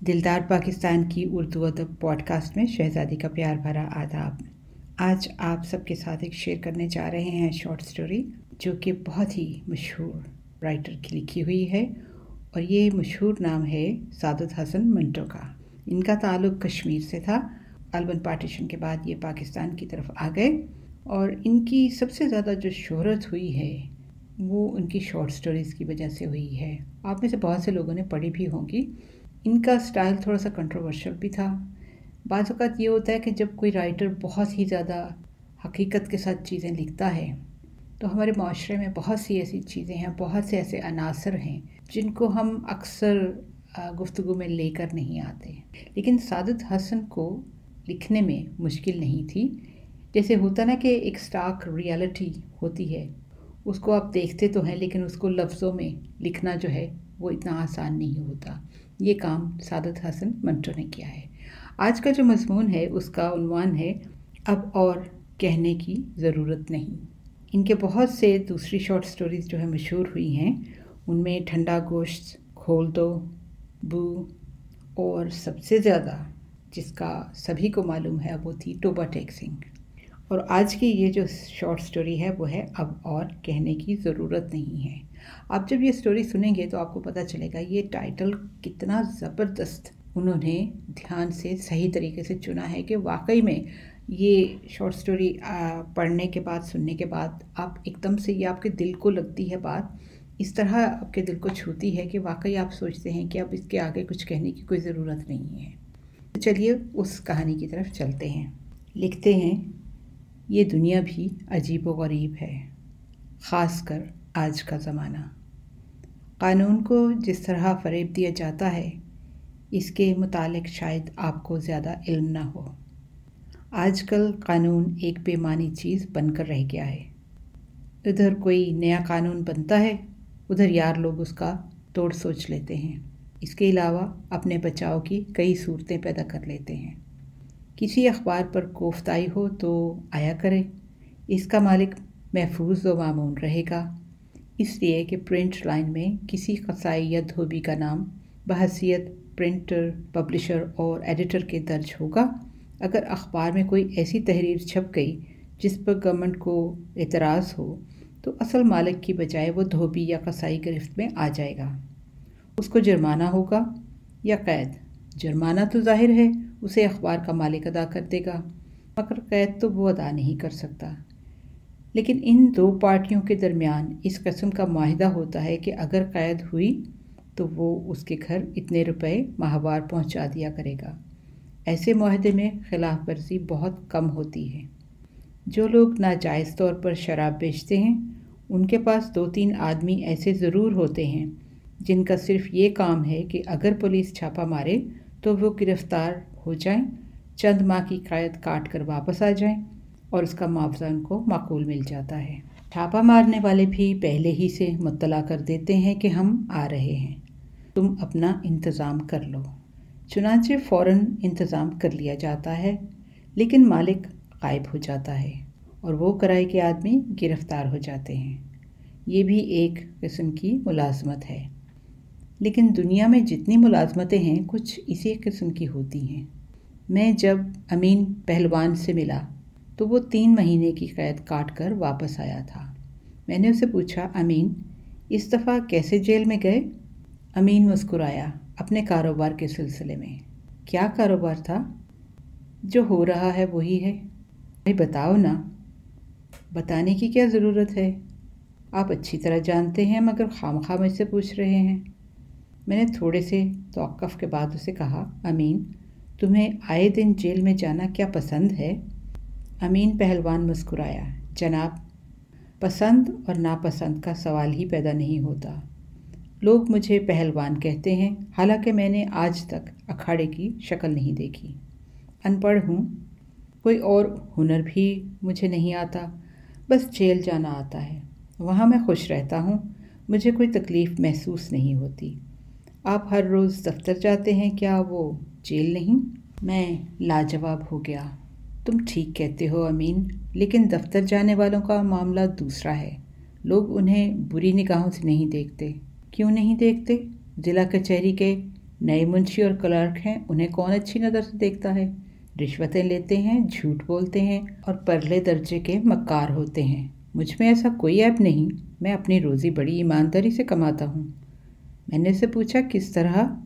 दिलदार पाकिस्तान की उर्दू अदब पॉडकास्ट में शहज़ादी का प्यार भरा आदाब। आज आप सबके साथ एक शेयर करने जा रहे हैं शॉर्ट स्टोरी जो कि बहुत ही मशहूर राइटर की लिखी हुई है और ये मशहूर नाम है सादत हसन मंटो का। इनका ताल्लुक़ कश्मीर से था। अलवन पार्टीशन के बाद ये पाकिस्तान की तरफ आ गए और इनकी सबसे ज़्यादा जो शोहरत हुई है वो उनकी शॉर्ट स्टोरीज़ की वजह से हुई है। आप में से बहुत से लोगों ने पढ़ी भी होंगी। इनका स्टाइल थोड़ा सा कंट्रोवर्शियल भी था। बाज़ औक़ात ये होता है कि जब कोई राइटर बहुत ही ज़्यादा हकीकत के साथ चीज़ें लिखता है तो हमारे माशरे में बहुत सी ऐसी चीज़ें हैं, बहुत से ऐसे अनासर हैं जिनको हम अक्सर गुफ्तगू में लेकर नहीं आते। लेकिन सादत हसन को लिखने में मुश्किल नहीं थी। जैसे होता ना कि एक स्टार्क रियलिटी होती है, उसको आप देखते तो हैं लेकिन उसको लफ्ज़ों में लिखना जो है वो इतना आसान नहीं होता। ये काम सादत हसन मंटो ने किया है। आज का जो मज़मून है उसका उन्वान है अब और कहने की ज़रूरत नहीं। इनके बहुत से दूसरी शॉर्ट स्टोरीज़ जो है मशहूर हुई हैं, उनमें ठंडा गोश्त, खोल दो, बू और सबसे ज़्यादा जिसका सभी को मालूम है वो थी टोबा टेक सिंह। और आज की ये जो शॉर्ट स्टोरी है वो है अब और कहने की ज़रूरत नहीं है। आप जब ये स्टोरी सुनेंगे तो आपको पता चलेगा ये टाइटल कितना ज़बरदस्त उन्होंने ध्यान से सही तरीके से चुना है कि वाकई में ये शॉर्ट स्टोरी पढ़ने के बाद, सुनने के बाद आप एकदम से ये आपके दिल को लगती है बात, इस तरह आपके दिल को छूती है कि वाकई आप सोचते हैं कि अब इसके आगे कुछ कहने की कोई ज़रूरत नहीं है। तो चलिए उस कहानी की तरफ चलते हैं। लिखते हैं, ये दुनिया भी अजीब व गरीब है, ख़ासकर आज का ज़माना। क़ानून को जिस तरह फ़रेब दिया जाता है इसके मुतालिक शायद आपको ज़्यादा इल्म ना हो। आजकल क़ानून एक बेमानी चीज़ बनकर रह गया है। इधर कोई नया क़ानून बनता है, उधर यार लोग उसका तोड़ सोच लेते हैं। इसके अलावा अपने बचाव की कई सूरतें पैदा कर लेते हैं। किसी अखबार पर कोफ्ताई हो तो आया करे, इसका मालिक महफूज व मामून रहेगा, इसलिए कि प्रिंट लाइन में किसी कसाई या धोबी का नाम बहैसियत प्रिंटर, पब्लिशर और एडिटर के दर्ज होगा। अगर अखबार में कोई ऐसी तहरीर छप गई जिस पर गवर्नमेंट को एतराज़ हो तो असल मालिक की बजाय वो धोबी या कसाई गिरफ्त में आ जाएगा। उसको जुर्माना होगा या कैद। जुर्माना तो जाहिर है उसे अखबार का मालिक अदा कर देगा, मगर कैद तो वो अदा नहीं कर सकता। लेकिन इन दो पार्टियों के दरमियान इस किस्म का माहिदा होता है कि अगर कैद हुई तो वो उसके घर इतने रुपए माहवार पहुंचा दिया करेगा। ऐसे माहिदे में खिलाफ वर्जी बहुत कम होती है। जो लोग नाजायज़ तौर पर शराब बेचते हैं उनके पास 2-3 आदमी ऐसे ज़रूर होते हैं जिनका सिर्फ ये काम है कि अगर पुलिस छापा मारे तो वो गिरफ़्तार हो जाएं, चंद माह की कैद काट कर वापस आ जाएं और उसका मुआवजा उनको माकूल मिल जाता है। छापा मारने वाले भी पहले ही से मुत्तला कर देते हैं कि हम आ रहे हैं, तुम अपना इंतज़ाम कर लो। चुनांचे फ़ौरन इंतज़ाम कर लिया जाता है, लेकिन मालिक गायब हो जाता है और वो किराए के आदमी गिरफ़्तार हो जाते हैं। ये भी एक किस्म की मुलाजमत है। लेकिन दुनिया में जितनी मुलाजमतें हैं कुछ इसी किस्म की होती हैं। मैं जब अमीन पहलवान से मिला तो वो 3 महीने की कैद काट कर वापस आया था। मैंने उसे पूछा, अमीन इस दफ़ा कैसे जेल में गए? अमीन मुस्कुराया, अपने कारोबार के सिलसिले में। क्या कारोबार था? जो हो रहा है वही है। भाई बताओ ना। बताने की क्या ज़रूरत है? आप अच्छी तरह जानते हैं मगर खामखा मुझसे पूछ रहे हैं। मैंने थोड़े से तौक़्क़ुफ़ के बाद उसे कहा, अमीन तुम्हें आए दिन जेल में जाना क्या पसंद है? अमीन पहलवान मुस्कुराया, जनाब पसंद और नापसंद का सवाल ही पैदा नहीं होता। लोग मुझे पहलवान कहते हैं, हालांकि मैंने आज तक अखाड़े की शक्ल नहीं देखी। अनपढ़ हूँ, कोई और हुनर भी मुझे नहीं आता, बस जेल जाना आता है। वहाँ मैं खुश रहता हूँ, मुझे कोई तकलीफ़ महसूस नहीं होती। आप हर रोज़ दफ्तर जाते हैं क्या? वो जेल नहीं? मैं लाजवाब हो गया। तुम ठीक कहते हो अमीन, लेकिन दफ्तर जाने वालों का मामला दूसरा है। लोग उन्हें बुरी निगाहों से नहीं देखते। क्यों नहीं देखते? ज़िला कचहरी के नए मुंशी और क्लर्क हैं, उन्हें कौन अच्छी नज़र से देखता है। रिश्वतें लेते हैं, झूठ बोलते हैं और परले दर्जे के मक्कार होते हैं। मुझ में ऐसा कोई ऐब नहीं। मैं अपनी रोज़ी बड़ी ईमानदारी से कमाता हूँ। मैंने उससे पूछा, किस तरह?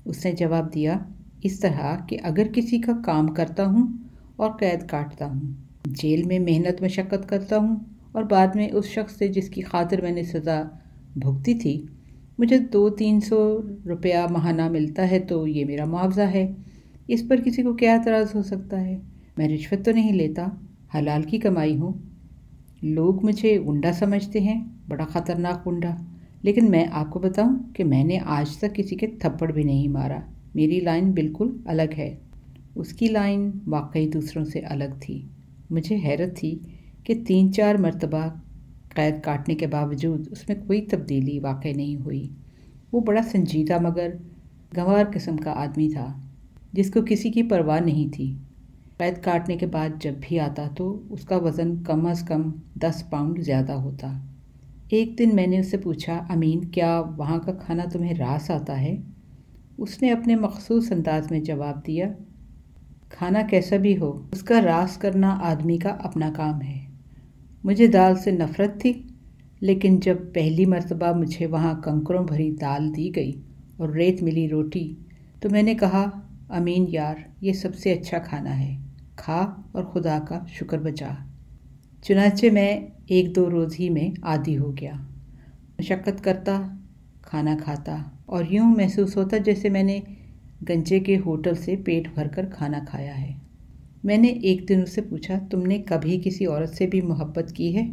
उसने जवाब दिया, इस तरह कि अगर किसी का काम करता हूँ और कैद काटता हूँ, जेल में मेहनत मशक्क़त करता हूँ और बाद में उस शख्स से जिसकी खातिर मैंने सज़ा भुगती थी मुझे 200-300 रुपया माहाना मिलता है तो ये मेरा मुआवजा है। इस पर किसी को क्या एतराज़ हो सकता है? मैं रिश्वत तो नहीं लेता, हलाल की कमाई हूँ। लोग मुझे गुंडा समझते हैं, बड़ा ख़तरनाक गुंडा, लेकिन मैं आपको बताऊं कि मैंने आज तक किसी के थप्पड़ भी नहीं मारा। मेरी लाइन बिल्कुल अलग है। उसकी लाइन वाकई दूसरों से अलग थी। मुझे हैरत थी कि 3-4 मरतबा कैद काटने के बावजूद उसमें कोई तब्दीली वाकई नहीं हुई। वो बड़ा संजीदा मगर गंवार किस्म का आदमी था जिसको किसी की परवाह नहीं थी। कैद काटने के बाद जब भी आता तो उसका वज़न कम अज़ कम 10 पाउंड ज़्यादा होता। एक दिन मैंने उससे पूछा, अमीन, क्या वहाँ का खाना तुम्हें रास आता है? उसने अपने मखसूस अंदाज में जवाब दिया, खाना कैसा भी हो, उसका रास करना आदमी का अपना काम है। मुझे दाल से नफ़रत थी, लेकिन जब पहली मर्तबा मुझे वहाँ कंकरों भरी दाल दी गई और रेत मिली रोटी तो मैंने कहा, अमीन यार, ये सबसे अच्छा खाना है, खा और खुदा का शुक्र बजा। चुनाचे मैं 1-2 रोज़ ही में आदी हो गया। मशक्क़त करता, खाना खाता और यूँ महसूस होता जैसे मैंने गंजे के होटल से पेट भरकर खाना खाया है। मैंने एक दिन उससे पूछा, तुमने कभी किसी औरत से भी मोहब्बत की है?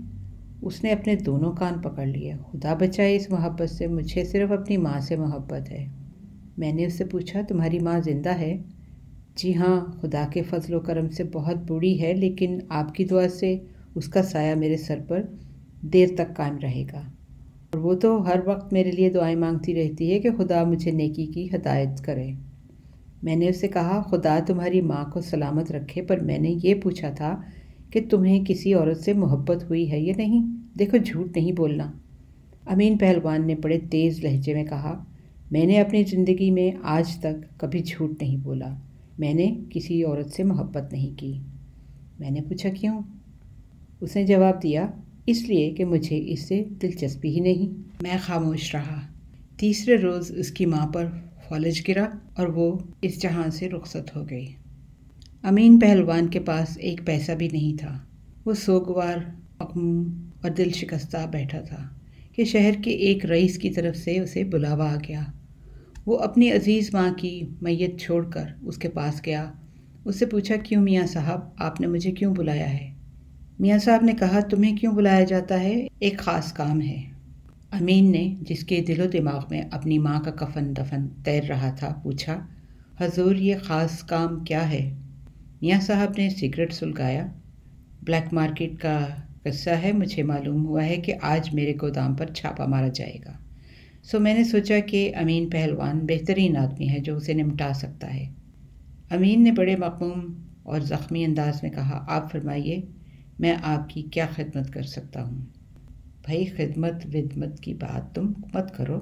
उसने अपने दोनों कान पकड़ लिए। खुदा बचाए, इस मोहब्बत से मुझे सिर्फ अपनी माँ से मोहब्बत है। मैंने उससे पूछा, तुम्हारी माँ ज़िंदा है? जी हाँ, खुदा के फजल व करम से बहुत बूढ़ी है, लेकिन आपकी दुआ से उसका साया मेरे सर पर देर तक कायम रहेगा। और वो तो हर वक्त मेरे लिए दुआएं मांगती रहती है कि खुदा मुझे नेकी की हिदायत करे। मैंने उससे कहा, खुदा तुम्हारी माँ को सलामत रखे, पर मैंने ये पूछा था कि तुम्हें किसी औरत से मोहब्बत हुई है या नहीं? देखो, झूठ नहीं बोलना। अमीन पहलवान ने बड़े तेज़ लहजे में कहा, मैंने अपनी ज़िंदगी में आज तक कभी झूठ नहीं बोला। मैंने किसी औरत से मोहब्बत नहीं की। मैंने पूछा, क्यों? उसने जवाब दिया, इसलिए कि मुझे इससे दिलचस्पी ही नहीं। मैं खामोश रहा। तीसरे रोज़ उसकी माँ पर फौलज गिरा और वो इस जहां से रुखसत हो गई। अमीन पहलवान के पास एक पैसा भी नहीं था। वो सोगवार, मकमूम और दिल शिकस्ता बैठा था कि शहर के एक रईस की तरफ से उसे बुलावा आ गया। वो अपनी अजीज़ माँ की मैयत छोड़कर उसके पास गया। उससे पूछा, क्यों मियाँ साहब, आपने मुझे क्यों बुलाया है? मियाँ साहब ने कहा, तुम्हें क्यों बुलाया जाता है? एक ख़ास काम है। अमीन ने, जिसके दिलो दिमाग में अपनी माँ का कफन दफन तैर रहा था, पूछा, हजूर, ये ख़ास काम क्या है? मियाँ साहब ने सिगरेट सुलगाया। ब्लैक मार्केट का किस्सा है। मुझे मालूम हुआ है कि आज मेरे गोदाम पर छापा मारा जाएगा, सो मैंने सोचा कि अमीन पहलवान बेहतरीन आदमी है जो उसे निपटा सकता है। अमीन ने बड़े मकमूम और ज़ख्मी अंदाज में कहा, आप फरमाइए, मैं आपकी क्या खिदमत कर सकता हूँ? भाई, खिदमत विदमत की बात तुम मत करो।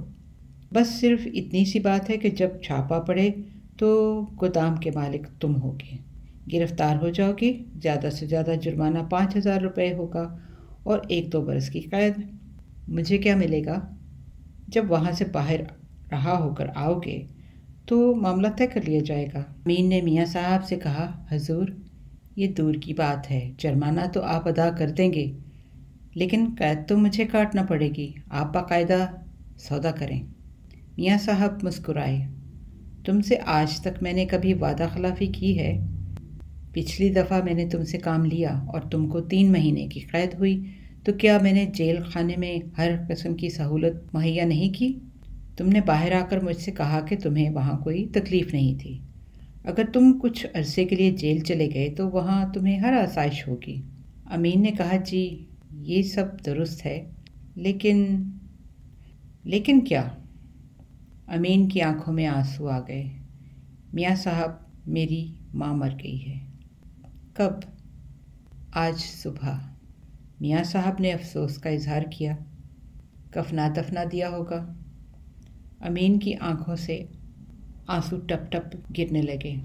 बस सिर्फ इतनी सी बात है कि जब छापा पड़े तो गोदाम के मालिक तुम होगे। गिरफ्तार हो जाओगे। ज़्यादा से ज़्यादा जुर्माना 5,000 रुपये होगा और 1-2 बरस की कैद। मुझे क्या मिलेगा? जब वहाँ से बाहर रहा होकर आओगे तो मामला तय कर लिया जाएगा। अमीन ने मियाँ साहब से कहा, हजूर, ये दूर की बात है, जुर्माना तो आप अदा कर देंगे, लेकिन कैद तो मुझे काटना पड़ेगी। आप बाकायदा सौदा करें। मियाँ साहब मुस्कुराए। तुमसे आज तक मैंने कभी वादा खिलाफ़ी की है? पिछली दफ़ा मैंने तुमसे काम लिया और तुमको 3 महीने की कैद हुई, तो क्या मैंने जेल खाने में हर किस्म की सहूलत मुहैया नहीं की? तुमने बाहर आकर मुझसे कहा कि तुम्हें वहाँ कोई तकलीफ़ नहीं थी। अगर तुम कुछ अरसे के लिए जेल चले गए तो वहाँ तुम्हें हर आसाइश होगी। अमीन ने कहा, जी ये सब दुरुस्त है, लेकिन क्या? अमीन की आंखों में आंसू आ गए। मियाँ साहब, मेरी माँ मर गई है। कब? आज सुबह। मियाँ साहब ने अफसोस का इजहार किया। कफना दफना दिया होगा। अमीन की आंखों से आंसू टप टप गिरने लगे।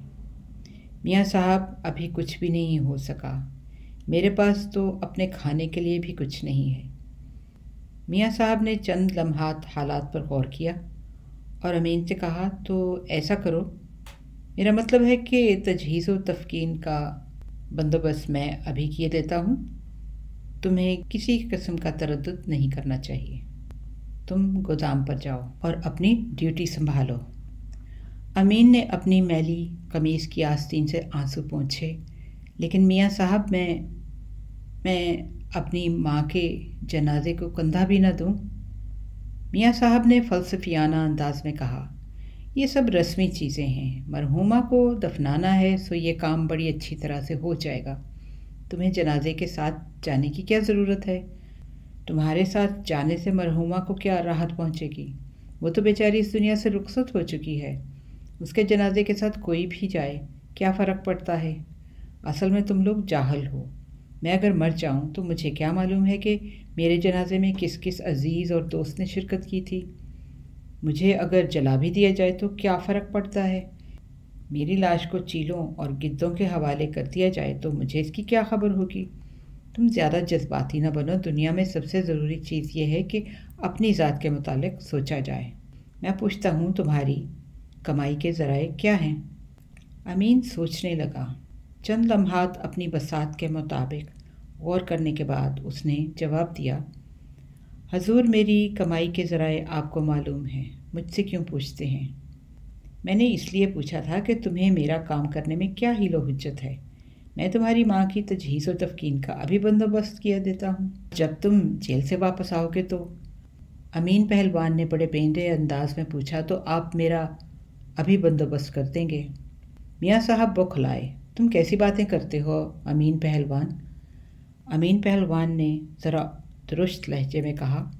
मियाँ साहब, अभी कुछ भी नहीं हो सका। मेरे पास तो अपने खाने के लिए भी कुछ नहीं है। मियाँ साहब ने चंद लम्हात हालात पर गौर किया और अमीन से कहा, तो ऐसा करो, मेरा मतलब है कि तजहीज़ व तफ़कीन का बंदोबस्त मैं अभी किए देता हूँ। तुम्हें किसी किस्म का तरद्दुद नहीं करना चाहिए। तुम गोदाम पर जाओ और अपनी ड्यूटी संभालो। अमीन ने अपनी मैली कमीज़ की आस्तीन से आंसू पोंछे। लेकिन मियाँ साहब, मैं अपनी माँ के जनाजे को कंधा भी न दूँ। मियाँ साहब ने फ़लसफ़ियाना अंदाज में कहा, ये सब रस्मी चीज़ें हैं। मरहूमा को दफनाना है सो ये काम बड़ी अच्छी तरह से हो जाएगा। तुम्हें जनाजे के साथ जाने की क्या ज़रूरत है? तुम्हारे साथ जाने से मरहूमा को क्या राहत पहुँचेगी? वो तो बेचारी इस दुनिया से रुखसत हो चुकी है। उसके जनाजे के साथ कोई भी जाए, क्या फ़र्क पड़ता है? असल में तुम लोग जाहल हो। मैं अगर मर जाऊं तो मुझे क्या मालूम है कि मेरे जनाजे में किस किस अजीज़ और दोस्त ने शिरकत की थी। मुझे अगर जला भी दिया जाए तो क्या फ़र्क पड़ता है? मेरी लाश को चीलों और गिद्धों के हवाले कर दिया जाए तो मुझे इसकी क्या खबर होगी? तुम ज़्यादा जज्बाती न बनो। दुनिया में सबसे ज़रूरी चीज़ यह है कि अपनी ज़ात के मुतालिक सोचा जाए। मैं पूछता हूँ, तुम्हारी कमाई के ज़राए क्या हैं? अमीन सोचने लगा। चंद लम्हात अपनी बसात के मुताबिक गौर करने के बाद उसने जवाब दिया, हजूर, मेरी कमाई के ज़राए आपको मालूम हैं। मुझसे क्यों पूछते हैं? मैंने इसलिए पूछा था कि तुम्हें मेरा काम करने में क्या हीलो हुज्जत है। मैं तुम्हारी माँ की तजहीज़ व तफ़कीन का अभी बंदोबस्त किया देता हूँ। जब तुम जेल से वापस आओगे तो। अमीन पहलवान ने बड़े बेंदे अंदाज में पूछा, तो आप मेरा अभी बंदोबस्त कर देंगे? मियाँ साहब बौखलाए। तुम कैसी बातें करते हो अमीन पहलवान? अमीन पहलवान ने ज़रा दुरुस्त लहजे में कहा,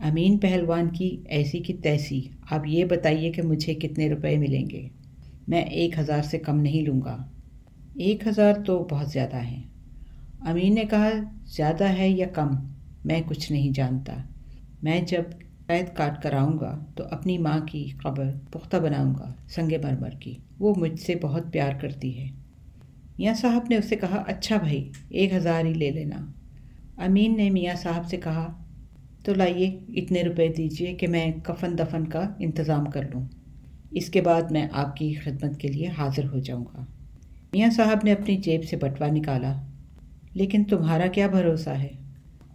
अमीन पहलवान की ऐसी की तैसी। आप ये बताइए कि मुझे कितने रुपए मिलेंगे? मैं 1000 से कम नहीं लूँगा। 1000 तो बहुत ज़्यादा है। अमीन ने कहा, ज़्यादा है या कम मैं कुछ नहीं जानता। मैं जब कैद काट कर आऊँगा तो अपनी माँ की कब्र पुख्ता बनाऊँगा, संगे मरमर की। वो मुझसे बहुत प्यार करती है। मियाँ साहब ने उससे कहा, अच्छा भाई, 1000 ही ले लेना। अमीन ने मियाँ साहब से कहा, तो लाइए इतने रुपए दीजिए कि मैं कफन दफन का इंतज़ाम कर लूँ। इसके बाद मैं आपकी खिदमत के लिए हाज़िर हो जाऊँगा। मियाँ साहब ने अपनी जेब से बटवा निकाला। लेकिन तुम्हारा क्या भरोसा है?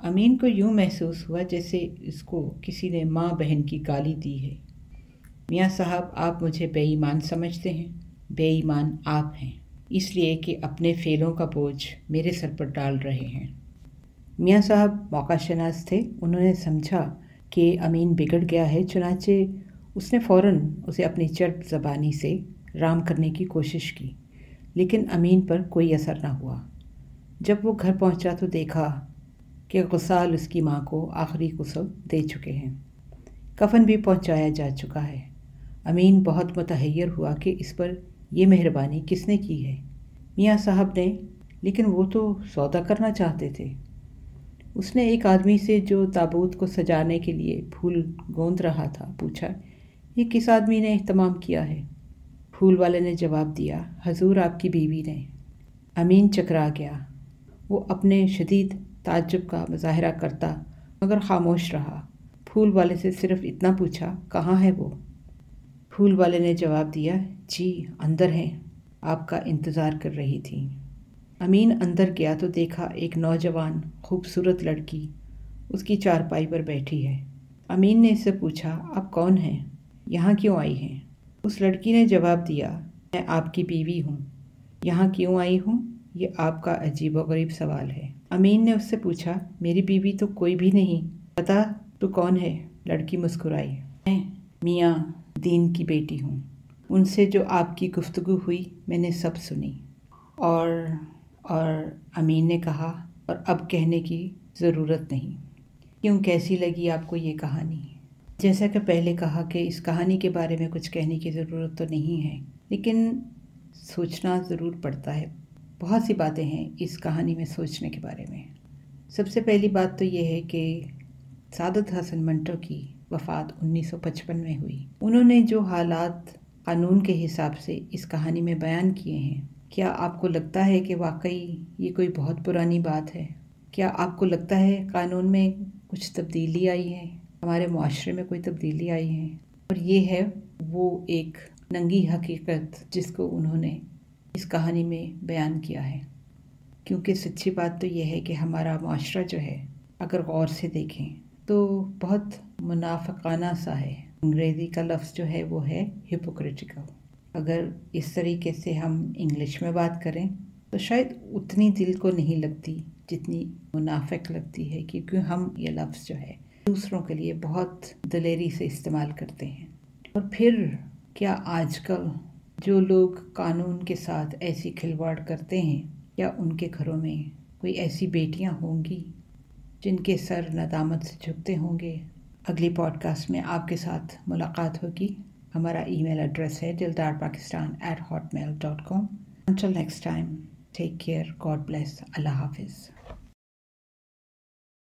अमीन को यूँ महसूस हुआ जैसे इसको किसी ने माँ बहन की गाली दी है। मियाँ साहब, आप मुझे बेईमान समझते हैं। बेईमान आप हैं, इसलिए कि अपने फेलों का बोझ मेरे सर पर डाल रहे हैं। मियाँ साहब मौकाशनास थे। उन्होंने समझा कि अमीन बिगड़ गया है, चुनाचे उसने फ़ौरन उसे अपनी चर्ब ज़बानी से राम करने की कोशिश की। लेकिन अमीन पर कोई असर न हुआ। जब वो घर पहुंचा तो देखा कि गुसाल उसकी माँ को आखिरी गुस्ल दे चुके हैं। कफन भी पहुंचाया जा चुका है। अमीन बहुत मुतहय्यर हुआ कि इस पर यह मेहरबानी किसने की है। मियाँ साहब ने, लेकिन वो तो सौदा करना चाहते थे। उसने एक आदमी से जो ताबूत को सजाने के लिए फूल गोंद रहा था पूछा, ये किस आदमी ने एहतमाम किया है? फूल वाले ने जवाब दिया, हजूर, आपकी बीवी ने। अमीन चकरा गया। वो अपने शदीद ताज्जुब का मुजाहरा करता मगर खामोश रहा। फूल वाले से सिर्फ इतना पूछा, कहाँ है वो? फूल वाले ने जवाब दिया, जी अंदर हैं, आपका इंतज़ार कर रही थी। अमीन अंदर गया तो देखा एक नौजवान खूबसूरत लड़की उसकी चारपाई पर बैठी है। अमीन ने इससे पूछा, आप कौन हैं? यहाँ क्यों आई हैं? उस लड़की ने जवाब दिया, मैं आपकी बीवी हूँ। यहाँ क्यों आई हूँ, ये आपका अजीबोगरीब सवाल है। अमीन ने उससे पूछा, मेरी बीवी तो कोई भी नहीं, पता तो कौन है? लड़की मुस्कुराई, मैं मियाँ दीन की बेटी हूँ। उनसे जो आपकी गुफ्तगू हुई मैंने सब सुनी। और अमीन ने कहा, और अब कहने की ज़रूरत नहीं। क्यों, कैसी लगी आपको ये कहानी? जैसा कि पहले कहा कि इस कहानी के बारे में कुछ कहने की ज़रूरत तो नहीं है, लेकिन सोचना ज़रूर पड़ता है। बहुत सी बातें हैं इस कहानी में सोचने के बारे में। सबसे पहली बात तो ये है कि सादत हसन मंटो की वफ़ात 1955 में हुई। उन्होंने जो हालात قانون کے حساب سے اس کہانی میں بیان کیے ہیں، کیا آپ کو لگتا ہے کہ واقعی یہ کوئی بہت پرانی بات ہے؟ کیا آپ کو لگتا ہے قانون میں کچھ تبدیلی آئی ہے، ہمارے معاشرے میں کوئی تبدیلی آئی ہے؟ اور یہ ہے وہ ایک ننگی حقیقت جس کو انہوں نے اس کہانی میں بیان کیا ہے، کیونکہ سچی بات تو یہ ہے کہ ہمارا معاشرہ جو ہے اگر غور سے دیکھیں تو بہت منافقانہ سا ہے۔ انگریزی کا لفظ جو ہے وہ ہے ہپوکریٹیکل۔ اگر اس طریقے سے ہم انگلش میں بات کریں تو شاید اتنی دل کو نہیں لگتی جتنی منافق لگتی ہے، کیونکہ ہم یہ لفظ جو ہے دوسروں کے لیے بہت دلیری سے استعمال کرتے ہیں۔ اور پھر کیا آج کل جو لوگ قانون کے ساتھ ایسی کھلواڑ کرتے ہیں، کیا ان کے گھروں میں کوئی ایسی بیٹیاں ہوں گی جن کے سر ندامت سے جھکتے ہوں گے؟ اگلی پوڈ کاسٹ میں آپ کے ساتھ ملاقات ہوگی۔ ہمارا ای میل ایڈریس ہے dildarpakistan@hotmail.com۔ Until next time, take care, God bless, اللہ حافظ۔